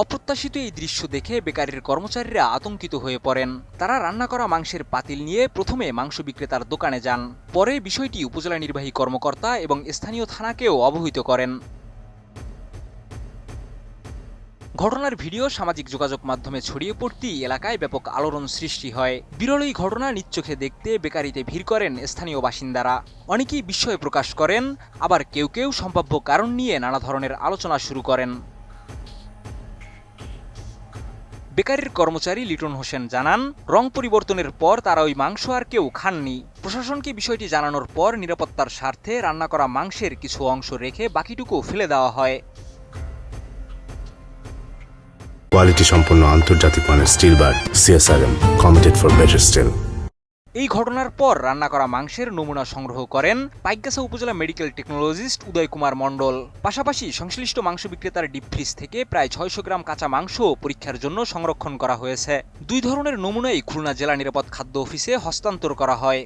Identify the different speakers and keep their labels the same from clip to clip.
Speaker 1: অপ্রত্যাশিত এই দৃশ্য দেখে বেকারির কর্মচারীরা আতঙ্কিত হয়ে পড়েন। তারা রান্না করা মাংসের পাতিল নিয়ে প্রথমে মাংস বিক্রেতার দোকানে যান। পরে বিষয়টি উপজেলা নির্বাহী কর্মকর্তা এবং স্থানীয় থানাকেও অবহিত করেন। ঘটনার ভিডিও সামাজিক যোগাযোগ মাধ্যমে ছড়িয়ে পড়তেই এলাকায় ব্যাপক আলোড়ন সৃষ্টি হয়। বিরল এই ঘটনা নিজ চোখে দেখতে বেকারিতে ভিড় করেন স্থানীয় বাসিন্দারা। অনেকেই বিস্ময় প্রকাশ করেন, আবার কেউ কেউ সম্ভাব্য কারণ নিয়ে নানা ধরনের আলোচনা শুরু করেন। বেকারির কর্মচারী লিটন হোসেন জানান, রং পরিবর্তনের পর তারা ওই মাংস আর কেউ খাননি। প্রশাসনকে বিষয়টি জানানোর পর নিরাপত্তার স্বার্থে রান্না করা মাংসের কিছু অংশ রেখে বাকিটুকু ফেলে দেওয়া হয়।
Speaker 2: কোয়ালিটি সম্পন্ন আন্তর্জাতিক মানের still bar CSRM, committed for better still.
Speaker 1: এই ঘটনার পর রান্না করা মাংসের নমুনা সংগ্রহ করেন পাইকগাছা উপজেলা মেডিকেল টেকনোলজিস্ট উদয় কুমার মণ্ডল। পাশাপাশি সংশ্লিষ্ট মাংস বিক্রেতার ডিপ ফ্রিজ থেকে প্রায় 600 গ্রাম কাঁচা মাংস পরীক্ষার জন্য সংরক্ষণ করা হয়েছে। দুই ধরনের নমুনাই খুলনা জেলা নিরাপদ খাদ্য অফিসে হস্তান্তর করা হয়।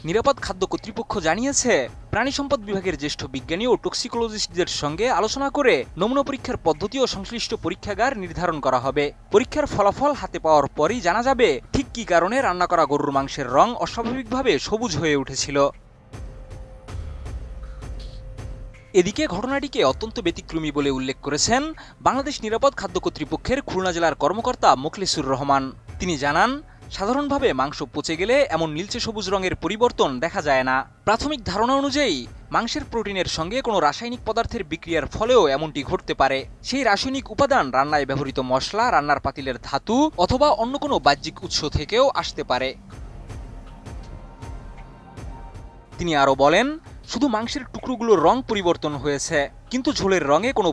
Speaker 1: নিরাপদ খাদ্য কর্তৃপক্ষ জানিয়েছে, প্রাণী সম্পদ বিভাগের জ্যেষ্ঠ বিজ্ঞানী ও টক্সিকোলজিস্টদের সঙ্গে আলোচনা করে নমুনা পরীক্ষার পদ্ধতি ও সংশ্লিষ্ট পরীক্ষাগার নির্ধারণ করা হবে। পরীক্ষার ফলাফল হাতে পাওয়ার পরই জানা যাবে ঠিক কী কারণে রান্না করা গরুর মাংসের রং অস্বাভাবিকভাবে সবুজ হয়ে উঠেছিল। এদিকে ঘটনাটিকে অত্যন্ত ব্যতিক্রমী বলে উল্লেখ করেছেন বাংলাদেশ নিরাপদ খাদ্য কর্তৃপক্ষের খুলনা জেলার কর্মকর্তা মোখলেসুর রহমান। তিনি জানান, সাধারণভাবে মাংস পচে গেলে এমন নীলচে সবুজ রঙের পরিবর্তন দেখা যায় না। প্রাথমিক ধারণা অনুযায়ী মাংসের প্রোটিনের সঙ্গে কোনো রাসায়নিক পদার্থের বিক্রিয়ার ফলেও এমনটি ঘটতে পারে। সেই রাসায়নিক উপাদান রান্নায় ব্যবহৃত মশলা, রান্নার পাতিলের ধাতু অথবা অন্য কোনো বাহ্যিক উৎস থেকেও আসতে পারে। তিনি আরও বলেন, শুধু মাংসের টুকরোগুলোর রং পরিবর্তন হয়েছে, কিন্তু ঝোলের রঙে কোনো